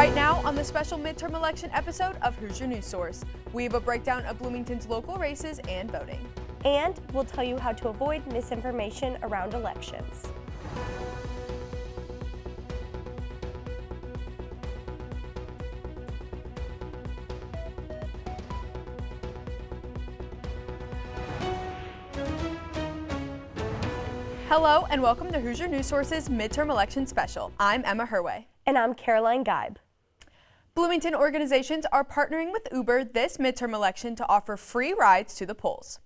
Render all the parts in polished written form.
Right now on the special midterm election episode of Hoosier News Source, we have a breakdown of Bloomington's local races and voting. And we'll tell you how to avoid misinformation around elections. Hello and welcome to Hoosier News Source's midterm election special. I'm Emma Herway. And I'm Caroline Geib. Bloomington organizations are partnering with Uber this midterm election to offer free rides to the polls.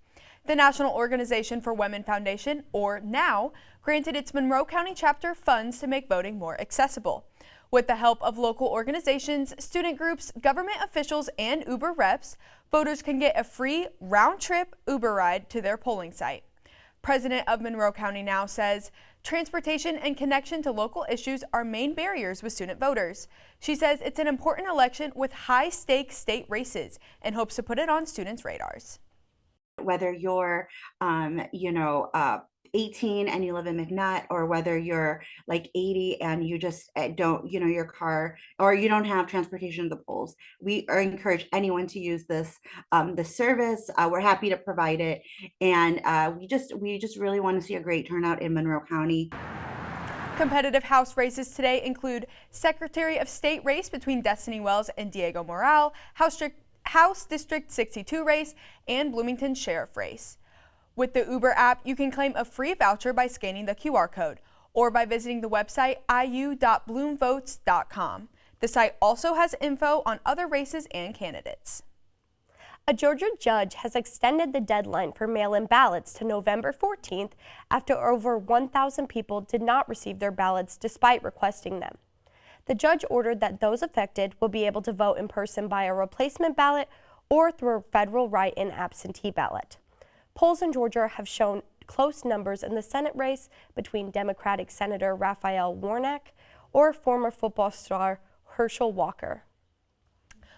The National Organization for Women Foundation, or NOW, granted its Monroe County chapter funds to make voting more accessible. With the help of local organizations, student groups, government officials, and Uber reps, voters can get a free round-trip Uber ride to their polling site. President of Monroe County NOW says transportation and connection to local issues are main barriers with student voters. She says it's an important election with high-stakes state races and hopes to put it on students' radars. Whether you're, 18 and you live in McNutt, or whether you're like 80 and you just don't, your car, or you don't have transportation to the polls, we encourage anyone to use this service. We're happy to provide it, and we just really want to see a great turnout in Monroe County. Competitive House races today include Secretary of State race between Destiny Wells and Diego Morale, House District 62 race, and Bloomington Sheriff race. With the Uber app, you can claim a free voucher by scanning the QR code or by visiting the website iu.bloomvotes.com. The site also has info on other races and candidates. A Georgia judge has extended the deadline for mail-in ballots to November 14th after over 1,000 people did not receive their ballots despite requesting them. The judge ordered that those affected will be able to vote in person by a replacement ballot or through a federal write-in absentee ballot. Polls in Georgia have shown close numbers in the Senate race between Democratic Senator Raphael Warnock or former football star Herschel Walker.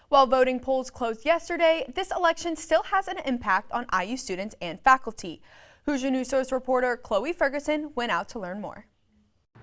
While voting polls closed yesterday, this election still has an impact on IU students and faculty. Hoosier News Source reporter Chloe Ferguson went out to learn more.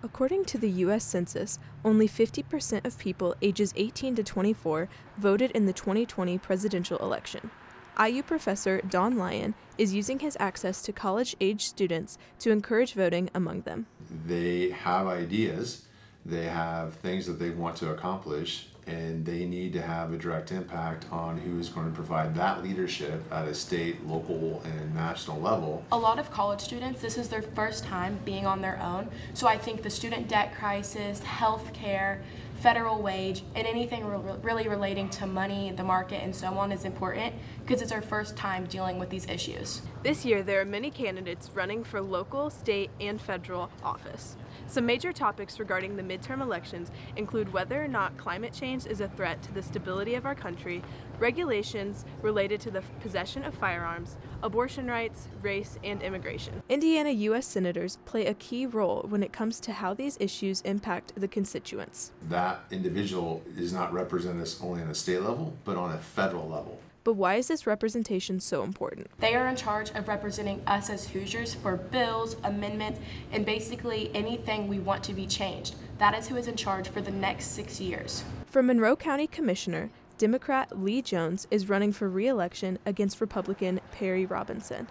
According to the U.S. Census, only 50% of people ages 18 to 24 voted in the 2020 presidential election. IU professor Don Lyon is using his access to college-age students to encourage voting among them. They have ideas, they have things that they want to accomplish, and they need to have a direct impact on who is going to provide that leadership at a state, local, and national level. A lot of college students, this is their first time being on their own, so I think the student debt crisis, health care, federal wage, and anything really relating to money, the market, and so on is important because it's our first time dealing with these issues. This year, there are many candidates running for local, state, and federal office. Some major topics regarding the midterm elections include whether or not climate change is a threat to the stability of our country, regulations related to the possession of firearms, abortion rights, race, and immigration. Indiana U.S. senators play a key role when it comes to how these issues impact the constituents. That individual is not representing us only on a state level, but on a federal level. But why is this representation so important? They are in charge of representing us as Hoosiers for bills, amendments, and basically anything we want to be changed. That is who is in charge for the next 6 years. For Monroe County Commissioner, Democrat Lee Jones is running for re-election against Republican Perry Robinson.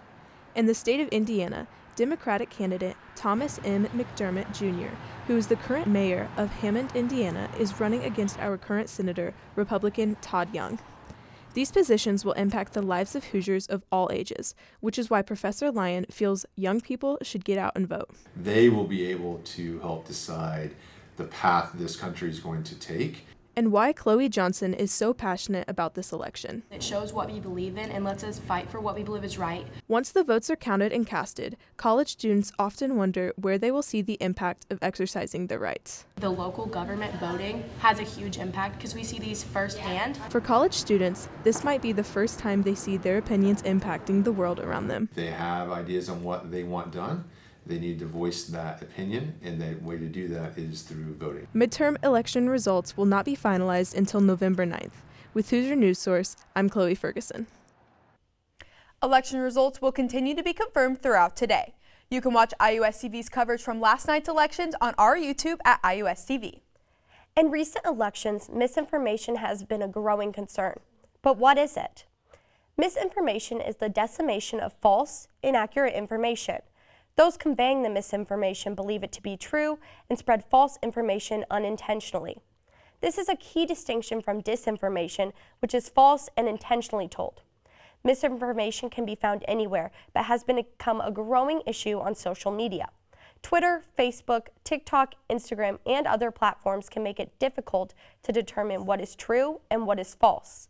In the state of Indiana, Democratic candidate Thomas M. McDermott Jr., who is the current mayor of Hammond, Indiana, is running against our current senator, Republican Todd Young. These positions will impact the lives of Hoosiers of all ages, which is why Professor Lyon feels young people should get out and vote. They will be able to help decide the path this country is going to take. And why Chloe Johnson is so passionate about this election. It shows what we believe in and lets us fight for what we believe is right. Once the votes are counted and casted, college students often wonder where they will see the impact of exercising their rights. The local government voting has a huge impact because we see these firsthand. For college students, this might be the first time they see their opinions impacting the world around them. They have ideas on what they want done. They need to voice that opinion, and the way to do that is through voting. Midterm election results will not be finalized until November 9th. With Hoosier News Source, I'm Chloe Ferguson. Election results will continue to be confirmed throughout today. You can watch IUS TV's coverage from last night's elections on our YouTube at IUS TV. In recent elections, misinformation has been a growing concern. But what is it? Misinformation is the dissemination of false, inaccurate information. Those conveying the misinformation believe it to be true and spread false information unintentionally. This is a key distinction from disinformation, which is false and intentionally told. Misinformation can be found anywhere, but has become a growing issue on social media. Twitter, Facebook, TikTok, Instagram, and other platforms can make it difficult to determine what is true and what is false.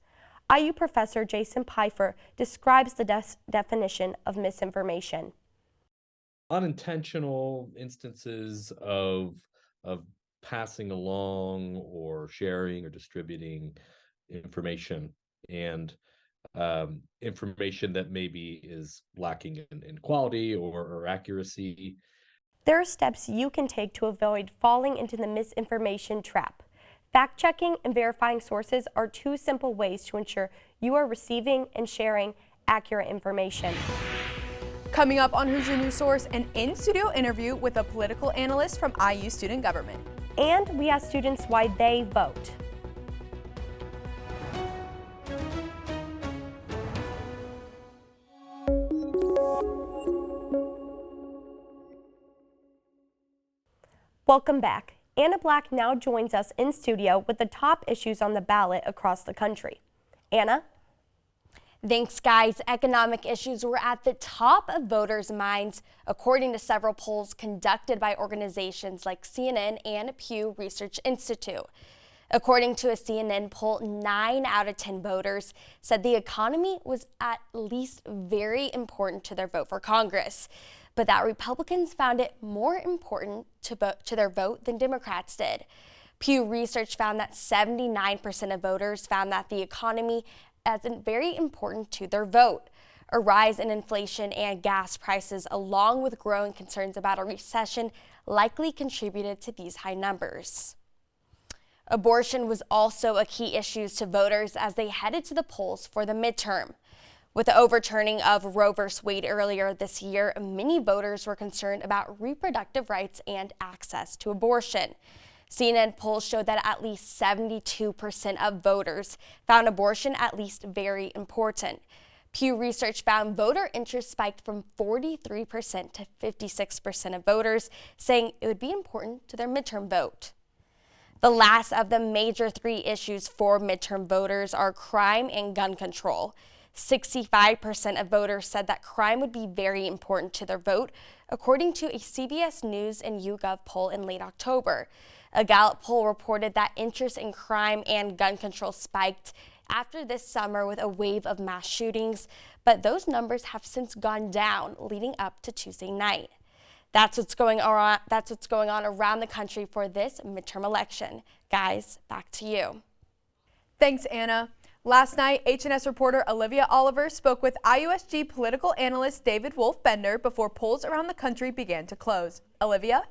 IU professor Jason Pfeiffer describes the definition of misinformation. Unintentional instances of passing along or sharing or distributing information, and information that maybe is lacking in quality or accuracy. There are steps you can take to avoid falling into the misinformation trap. Fact-checking and verifying sources are two simple ways to ensure you are receiving and sharing accurate information. Coming up on Hoosier News Source, an in-studio interview with a political analyst from IU Student Government. And we ask students why they vote. Welcome back. Anna Black now joins us in studio with the top issues on the ballot across the country. Anna? Thanks, guys. Economic issues were at the top of voters' minds, according to several polls conducted by organizations like CNN and Pew Research Institute. According to a CNN poll, 9 out of 10 voters said the economy was at least very important to their vote for Congress, but that Republicans found it more important to their vote than Democrats did. Pew Research found that 79% of voters found that the economy as very important to their vote. A rise in inflation and gas prices, along with growing concerns about a recession, likely contributed to these high numbers. Abortion was also a key issue to voters as they headed to the polls for the midterm. With the overturning of Roe v. Wade earlier this year, many voters were concerned about reproductive rights and access to abortion. CNN polls showed that at least 72% of voters found abortion at least very important. Pew Research found voter interest spiked from 43% to 56% of voters saying it would be important to their midterm vote. The last of the major 3 issues for midterm voters are crime and gun control. 65% of voters said that crime would be very important to their vote, according to a CBS News and YouGov poll in late October. A Gallup poll reported that interest in crime and gun control spiked after this summer with a wave of mass shootings, but those numbers have since gone down leading up to Tuesday night. That's what's going on around the country for this midterm election. Guys, back to you. Thanks, Anna. Last night, HNS reporter Olivia Oliver spoke with IUSG political analyst David Wolfe Bender before polls around the country began to close. Olivia?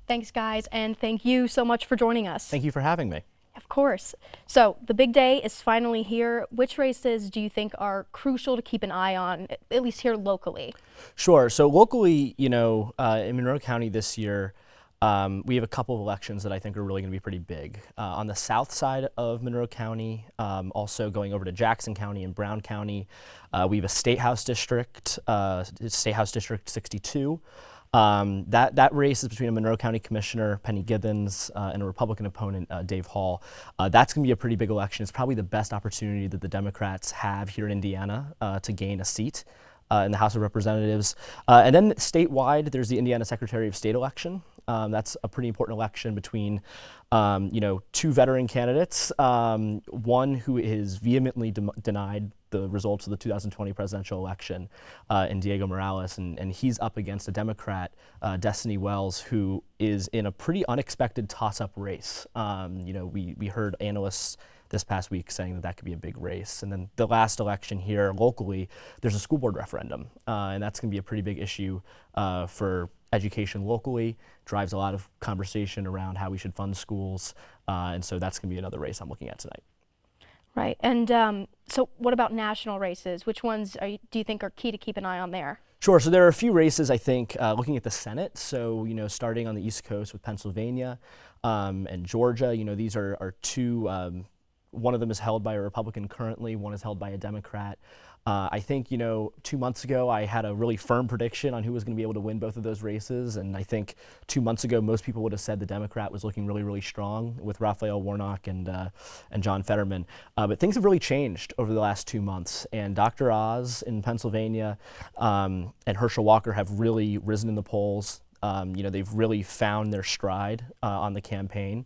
Thanks, guys, and thank you so much for joining us. Thank you for having me. Of course. So the big day is finally here. Which races do you think are crucial to keep an eye on, at least here locally? Sure. So locally, in Monroe County this year, we have a couple of elections that I think are really going to be pretty big. On the south side of Monroe County, also going over to Jackson County and Brown County, we have a State House District, State House District 62. That race is between a Monroe County Commissioner, Penny Gibbons, and a Republican opponent, Dave Hall. That's going to be a pretty big election. It's probably the best opportunity that the Democrats have here in Indiana to gain a seat in the House of Representatives. And then statewide, there's the Indiana Secretary of State election. That's a pretty important election between, 2 veteran candidates, one who is vehemently denied the results of the 2020 presidential election in Diego Morales, and he's up against a Democrat, Destiny Wells, who is in a pretty unexpected toss-up race. We heard analysts this past week saying that could be a big race. And then the last election here locally, there's a school board referendum, and that's going to be a pretty big issue for education locally. Drives a lot of conversation around how we should fund schools, and so that's going to be another race I'm looking at tonight. Right, and so what about national races? Which ones do you think are key to keep an eye on there? Sure. So there are a few races, I think, looking at the Senate. So, starting on the East Coast with Pennsylvania and Georgia, these are two. One of them is held by a Republican currently, one is held by a Democrat. I think, 2 months ago, I had a really firm prediction on who was going to be able to win both of those races. And I think 2 months ago, most people would have said the Democrat was looking really, really strong with Raphael Warnock and John Fetterman. But things have really changed over the last 2 months. And Dr. Oz in Pennsylvania and Herschel Walker have really risen in the polls. They've really found their stride on the campaign.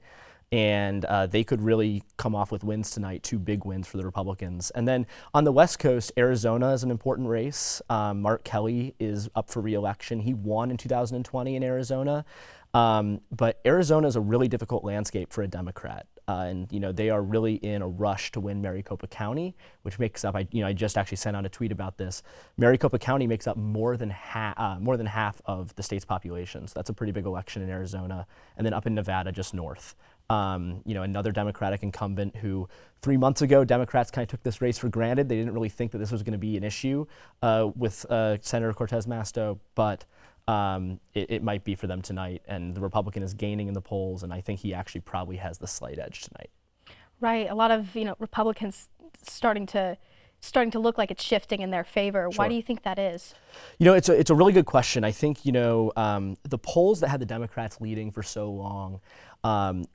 And they could really come off with wins tonight, 2 big wins for the Republicans. And then on the West Coast, Arizona is an important race. Mark Kelly is up for re-election. He won in 2020 in Arizona. But Arizona is a really difficult landscape for a Democrat. And they are really in a rush to win Maricopa County, which makes up, I just actually sent out a tweet about this. Maricopa County makes up more than half of the state's population. So that's a pretty big election in Arizona. And then up in Nevada, just north. Another Democratic incumbent who 3 months ago, Democrats kind of took this race for granted. They didn't really think that this was going to be an issue with Senator Cortez Masto, but it might be for them tonight. And the Republican is gaining in the polls, and I think he actually probably has the slight edge tonight. Right. A lot of Republicans starting to look like it's shifting in their favor. Sure. Why do you think that is? It's a really good question. I think the polls that had the Democrats leading for so long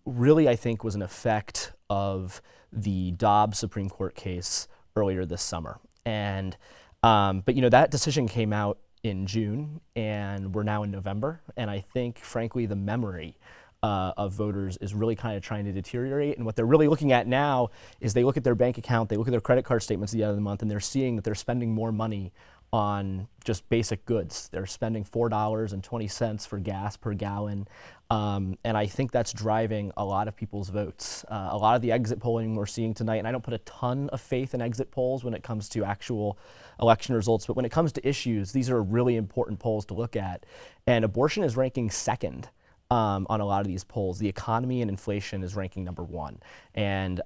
really, I think, was an effect of the Dobbs Supreme Court case earlier this summer. And but that decision came out in June, and we're now in November. And I think, frankly, the memory of voters is really kind of trying to deteriorate. And what they're really looking at now is they look at their bank account, they look at their credit card statements at the end of the month, and they're seeing that they're spending more money on just basic goods. They're spending $4.20 for gas per gallon. And I think that's driving a lot of people's votes. A lot of the exit polling we're seeing tonight, and I don't put a ton of faith in exit polls when it comes to actual election results, but when it comes to issues, these are really important polls to look at. And abortion is ranking second on a lot of these polls. The economy and inflation is ranking number 1. And,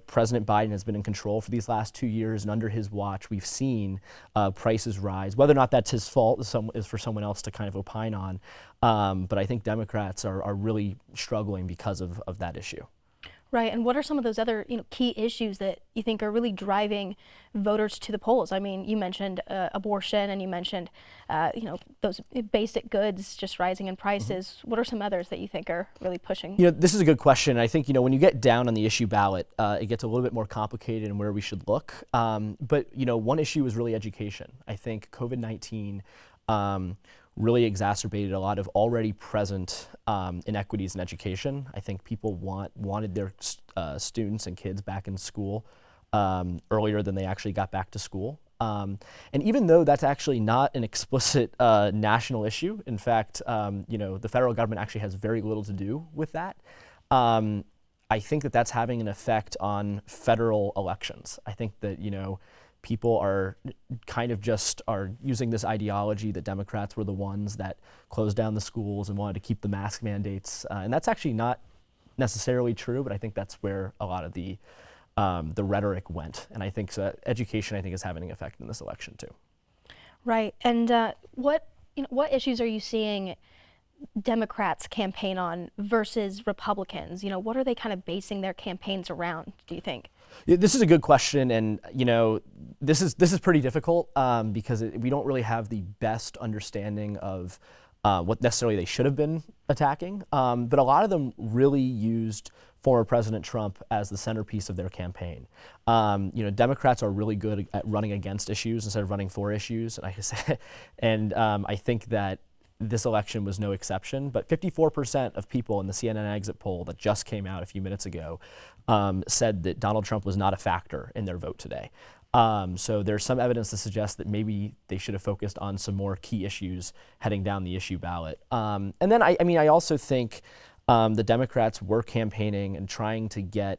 President Biden has been in control for these last 2 years, and under his watch, we've seen prices rise. Whether or not that's his fault is for someone else to kind of opine on. But I think Democrats are really struggling because of that issue. Right, and what are some of those other key issues that you think are really driving voters to the polls? I mean, you mentioned abortion, and you mentioned those basic goods just rising in prices. Mm-hmm. What are some others that you think are really pushing? This is a good question. I think when you get down on the issue ballot, it gets a little bit more complicated in where we should look. But one issue is really education. I think COVID-19 really exacerbated a lot of already present inequities in education. I think people wanted their students and kids back in school earlier than they actually got back to school. And even though that's actually not an explicit national issue, in fact, the federal government actually has very little to do with that. I think that that's having an effect on federal elections. I think that, people are kind of just are using this ideology that Democrats were the ones that closed down the schools and wanted to keep the mask mandates. And that's actually not necessarily true, but I think that's where a lot of the rhetoric went. And I think so education, I think, is having an effect in this election too. Right. And what issues are you seeing Democrats campaign on versus Republicans? What are they kind of basing their campaigns around, do you think? Yeah, this is a good question, and this is pretty difficult because we don't really have the best understanding of what necessarily they should have been attacking. But a lot of them really used former President Trump as the centerpiece of their campaign. Democrats are really good at running against issues instead of running for issues, and I think that this election was no exception, but 54% of people in the CNN exit poll that just came out a few minutes ago said that Donald Trump was not a factor in their vote today. So there's some evidence to suggest that maybe they should have focused on some more key issues heading down the issue ballot. And then I also think the Democrats were campaigning and trying to get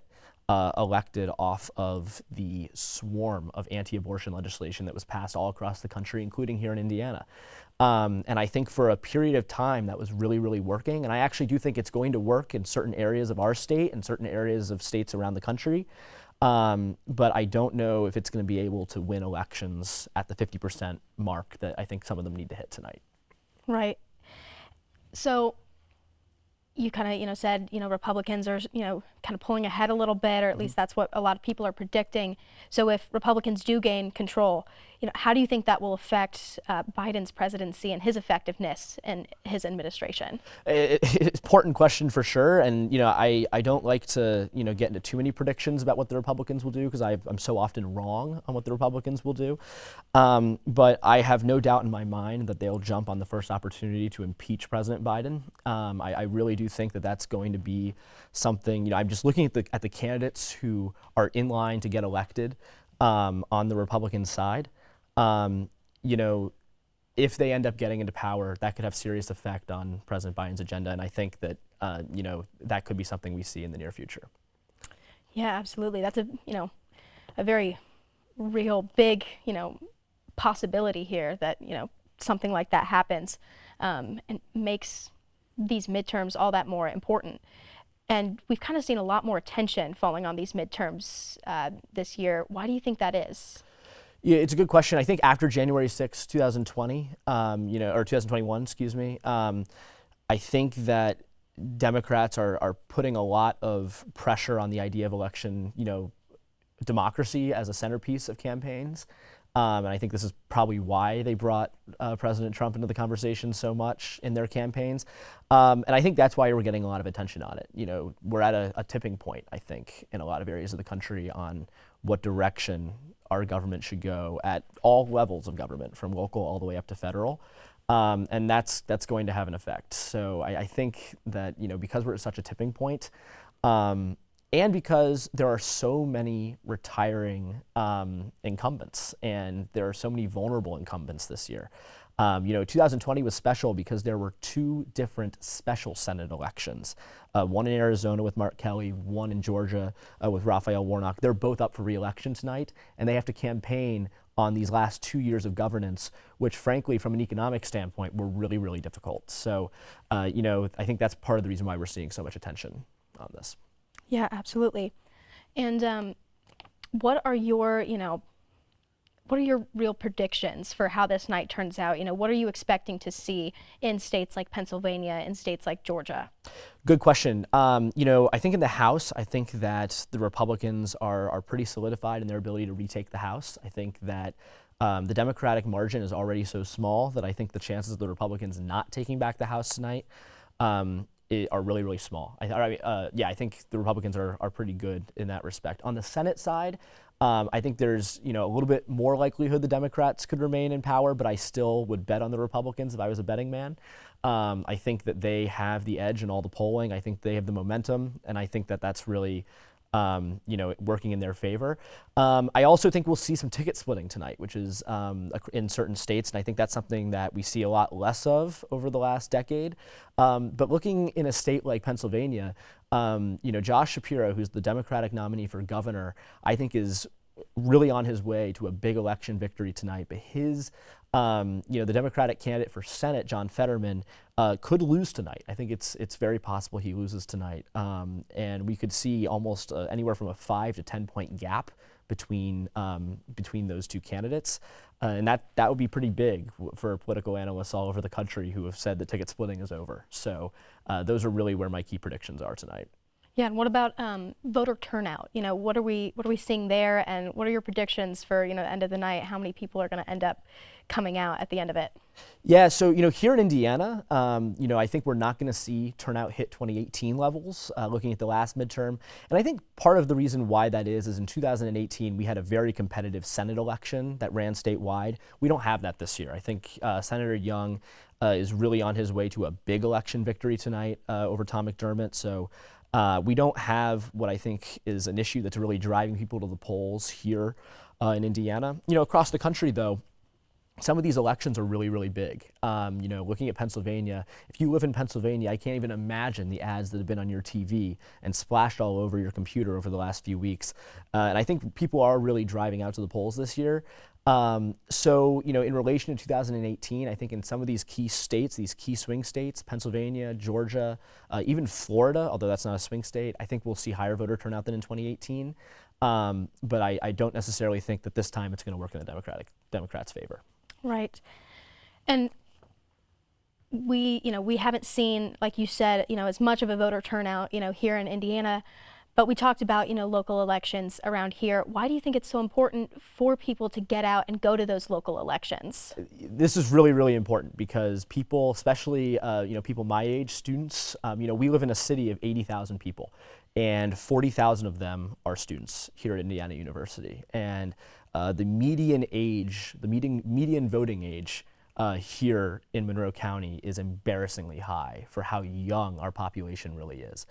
elected off of the swarm of anti-abortion legislation that was passed all across the country, including here in Indiana. And I think for a period of time that was really, really working. And I actually do think it's going to work in certain areas of our state and certain areas of states around the country. But I don't know if it's going to be able to win elections at the 50% mark that I think some of them need to hit tonight. Right. So you kind of, said, Republicans are, kind of pulling ahead a little bit, or at least that's what a lot of people are predicting. So if Republicans do gain control, how do you think that will affect Biden's presidency and his effectiveness in his administration? It's an important question for sure. And, I don't like to, get into too many predictions about what the Republicans will do because I'm so often wrong on what the Republicans will do. But I have no doubt in my mind that they'll jump on the first opportunity to impeach President Biden. I really do think that that's going to be something, I'm just looking at the candidates who are in line to get elected on the Republican side. If they end up getting into power, that could have serious effect on President Biden's agenda. And I think that, that could be something we see in the near future. Yeah, absolutely. That's a very real big, possibility here that, something like that happens and makes these midterms all that more important. And we've kind of seen a lot more attention falling on these midterms this year. Why do you think that is? Yeah, it's a good question. I think after January 6, 2020, or 2021, excuse me, I think that Democrats are putting a lot of pressure on the idea of election, democracy as a centerpiece of campaigns. And I think this is probably why they brought President Trump into the conversation so much in their campaigns. And I think that's why we're getting a lot of attention on it. We're at a tipping point, I think, in a lot of areas of the country on what direction our government should go at all levels of government, from local all the way up to federal. And that's going to have an effect. So I think that, because we're at such a tipping point, and because there are so many retiring incumbents, and there are so many vulnerable incumbents this year. 2020 was special because there were two different special Senate elections, one in Arizona with Mark Kelly, one in Georgia with Raphael Warnock. They're both up for re-election tonight, and they have to campaign on these last 2 years of governance, which frankly, from an economic standpoint, were really, really difficult. So, I think that's part of the reason why we're seeing so much attention on this. Yeah, absolutely. And what are your real predictions for how this night turns out? What are you expecting to see in states like Pennsylvania and states like Georgia? Good question. I think in the House, I think that the Republicans are pretty solidified in their ability to retake the House. I think that the Democratic margin is already so small that I think the chances of the Republicans not taking back the House tonight are really, really small. I think the Republicans are pretty good in that respect. On the Senate side, I think there's a little bit more likelihood the Democrats could remain in power, but I still would bet on the Republicans if I was a betting man. I think that they have the edge in all the polling. I think they have the momentum, and I think that that's really working in their favor. I also think we'll see some ticket splitting tonight, which is in certain states, and I think that's something that we see a lot less of over the last decade. But looking in a state like Pennsylvania, Josh Shapiro, who's the Democratic nominee for governor, I think is really on his way to a big election victory tonight. But his, the Democratic candidate for Senate, John Fetterman, could lose tonight. I think it's very possible he loses tonight. And we could see almost anywhere from a 5 to 10 point gap between those two candidates. And that would be pretty big for political analysts all over the country who have said that ticket splitting is over. So those are really where my key predictions are tonight. Yeah, and what about voter turnout? What are we seeing there, and what are your predictions for the end of the night? How many people are going to end up coming out at the end of it? Yeah, so here in Indiana, I think we're not going to see turnout hit 2018 levels. Looking at the last midterm, and I think part of the reason why that is in 2018 we had a very competitive Senate election that ran statewide. We don't have that this year. I think Senator Young is really on his way to a big election victory tonight over Tom McDermott. So. We don't have what I think is an issue that's really driving people to the polls here in Indiana. Across the country, though, some of these elections are really, really big. Looking at Pennsylvania, if you live in Pennsylvania, I can't even imagine the ads that have been on your TV and splashed all over your computer over the last few weeks. And I think people are really driving out to the polls this year. In relation to 2018, I think in some of these key states, these key swing states, Pennsylvania, Georgia, even Florida, although that's not a swing state, I think we'll see higher voter turnout than in 2018. But I don't necessarily think that this time it's going to work in the Democrats' favor. Right. And we haven't seen, like you said, as much of a voter turnout, here in Indiana. But we talked about, local elections around here. Why do you think it's so important for people to get out and go to those local elections? This is really, really important because people, especially, people my age, students, we live in a city of 80,000 people, and 40,000 of them are students here at Indiana University. And the median voting age here in Monroe County is embarrassingly high for how young our population really is.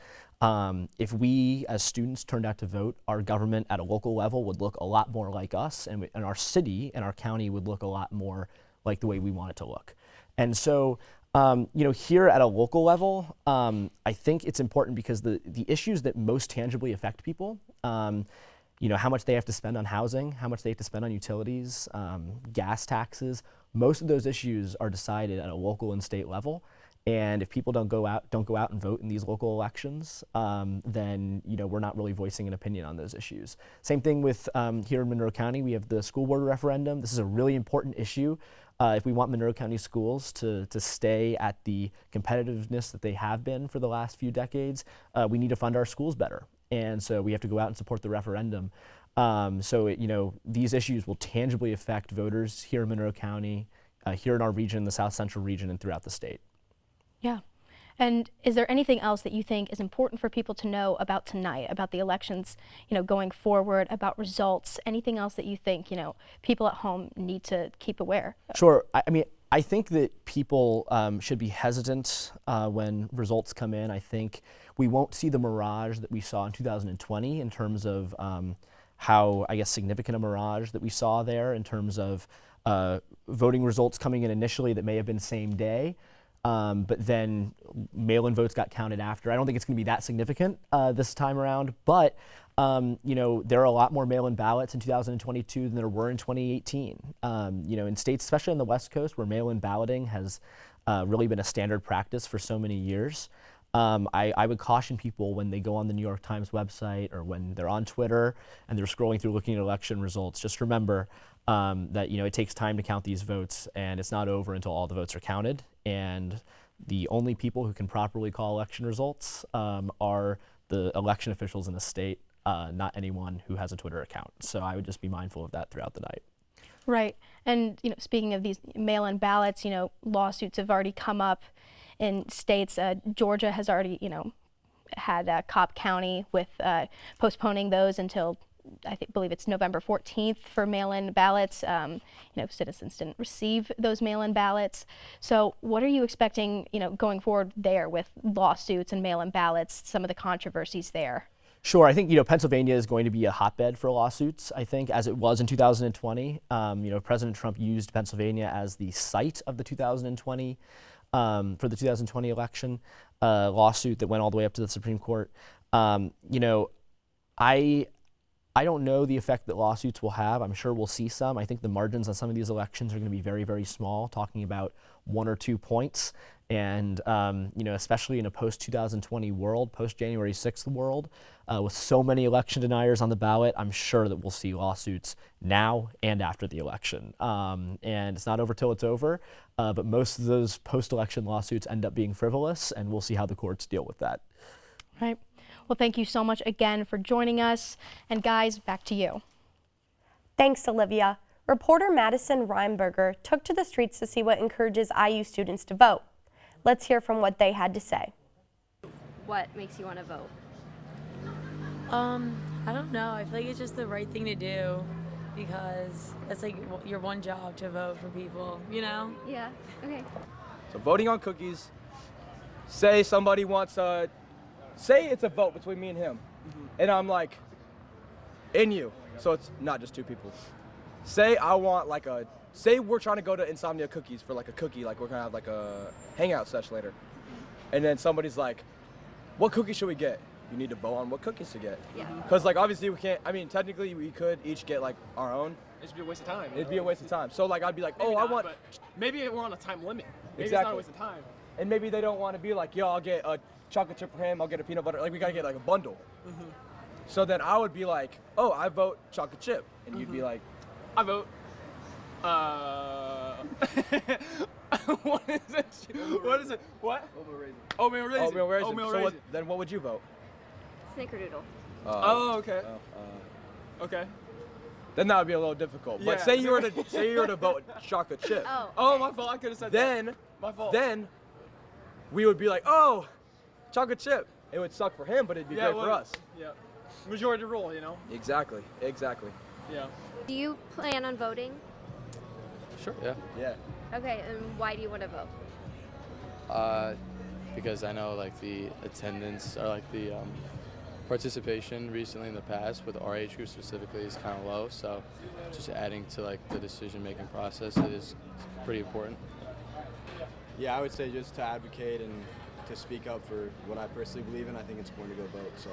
If we as students turned out to vote, our government at a local level would look a lot more like us, and our city and our county would look a lot more like the way we want it to look. And so, here at a local level, I think it's important because the issues that most tangibly affect people, how much they have to spend on housing, how much they have to spend on utilities, gas taxes, most of those issues are decided at a local and state level. And if people don't go out and vote in these local elections, then we're not really voicing an opinion on those issues. Same thing with here in Monroe County, we have the school board referendum. This is a really important issue. If we want Monroe County schools to stay at the competitiveness that they have been for the last few decades, we need to fund our schools better. And so we have to go out and support the referendum. These issues will tangibly affect voters here in Monroe County, here in our region, the South Central region, and throughout the state. Yeah. And is there anything else that you think is important for people to know about tonight, about the elections, going forward, about results, anything else that you think, people at home need to keep aware of? Sure. I think that people should be hesitant when results come in. I think we won't see the mirage that we saw in 2020 in terms of how, significant a mirage that we saw there in terms of voting results coming in initially that may have been same day. But then mail-in votes got counted after. I don't think it's going to be that significant this time around, but there are a lot more mail-in ballots in 2022 than there were in 2018. In states, especially on the West Coast, where mail-in balloting has really been a standard practice for so many years, I would caution people when they go on the New York Times website or when they're on Twitter and they're scrolling through looking at election results, just remember that it takes time to count these votes, and it's not over until all the votes are counted. And the only people who can properly call election results are the election officials in the state, not anyone who has a Twitter account. So I would just be mindful of that throughout the night. Right. And speaking of these mail-in ballots, lawsuits have already come up in states. Georgia has already had Cobb County with postponing those until believe it's November 14th for mail-in ballots. Citizens didn't receive those mail-in ballots. So what are you expecting, going forward there with lawsuits and mail-in ballots, some of the controversies there? Sure. I think, Pennsylvania is going to be a hotbed for lawsuits, I think, as it was in 2020. President Trump used Pennsylvania as the site of the 2020 for the 2020 election lawsuit that went all the way up to the Supreme Court. I don't know the effect that lawsuits will have. I'm sure we'll see some. I think the margins on some of these elections are going to be very, very small, talking about 1 or 2 points. And, especially in a post-2020 world, post-January 6th world, with so many election deniers on the ballot, I'm sure that we'll see lawsuits now and after the election. And it's not over till it's over, but most of those post-election lawsuits end up being frivolous, and we'll see how the courts deal with that. Right. Well, thank you so much again for joining us. And guys, back to you. Thanks, Olivia. Reporter Madison Reinberger took to the streets to see what encourages IU students to vote. Let's hear from what they had to say. What makes you want to vote? I don't know. I feel like it's just the right thing to do because it's like your one job to vote for people, Yeah, okay. So voting on cookies, say somebody wants say it's a vote between me and him, and I'm like, and you, so it's not just 2 people. Say I want say we're trying to go to Insomnia Cookies for a cookie, we're gonna have a hangout session later. And then somebody's like, what cookie should we get? You need to vote on what cookies to get. Yeah. Because obviously we can't, technically we could each get our own. It'd be a waste of time. It'd be a waste of time. So I'd be like, maybe I want. Maybe we're on a time limit. Maybe exactly. It's not a waste of time. And maybe they don't want to be like, yo, I'll get a chocolate chip for him, I'll get a peanut butter. We gotta get a bundle. So then I would be like, oh, I vote chocolate chip. And you'd be like, I vote. What is it? What is it? What? oatmeal raisin. Oatmeal raisin. Oatmeal raisin. Oatmeal So raisin. then what would you vote? Snickerdoodle. Oh, okay. Okay. Then that would be a little difficult. But Yeah. say you were to vote chocolate chip. Oh, my fault. I could have said Then that. My fault. Then we would be like, oh, chocolate chip. It would suck for him, but it'd be great well, for us. Yeah. Majority rule, Exactly. Yeah. Do you plan on voting? Sure, yeah. Yeah. Okay, and why do you want to vote? Because I know like the attendance or like the participation recently in the past with our age group specifically is kind of low. So just adding to like the decision-making process is pretty important. Yeah, I would say just to advocate and to speak up for what I personally believe in. I think it's important to go vote. So.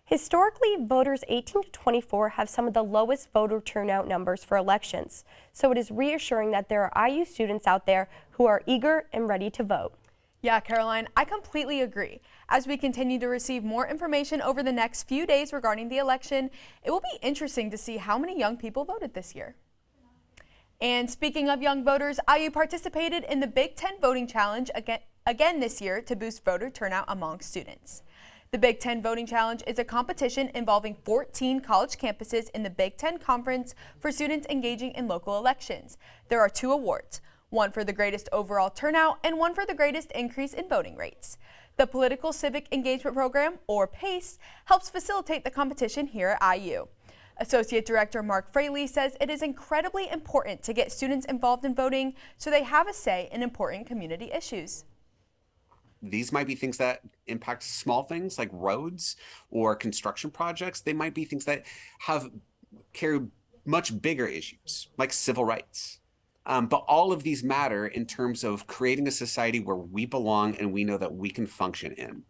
Historically, voters 18 to 24 have some of the lowest voter turnout numbers for elections, so it is reassuring that there are IU students out there who are eager and ready to vote. Yeah, Caroline, I completely agree. As we continue to receive more information over the next few days regarding the election, it will be interesting to see how many young people voted this year. And speaking of young voters, IU participated in the Big Ten Voting Challenge again this year to boost voter turnout among students. The Big Ten Voting Challenge is a competition involving 14 college campuses in the Big Ten Conference for students engaging in local elections. There are 2 awards, one for the greatest overall turnout and one for the greatest increase in voting rates. The Political Civic Engagement Program, or PACE, helps facilitate the competition here at IU. Associate Director Mark Fraley says it is incredibly important to get students involved in voting so they have a say in important community issues. These might be things that impact small things like roads or construction projects. They might be things that carry much bigger issues like civil rights. But all of these matter in terms of creating a society where we belong and we know that we can function in.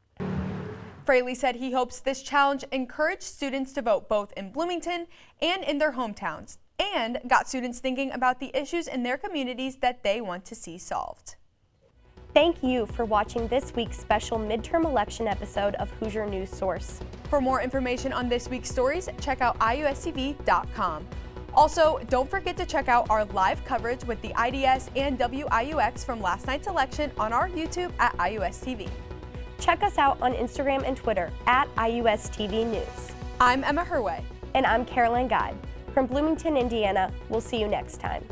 Fraley said he hopes this challenge encouraged students to vote both in Bloomington and in their hometowns, and got students thinking about the issues in their communities that they want to see solved. Thank you for watching this week's special midterm election episode of Hoosier News Source. For more information on this week's stories, check out iustv.com. Also, don't forget to check out our live coverage with the IDS and WIUX from last night's election on our YouTube at IUSTV. Check us out on Instagram and Twitter at IUSTV News. I'm Emma Herway. And I'm Caroline Guide. From Bloomington, Indiana, we'll see you next time.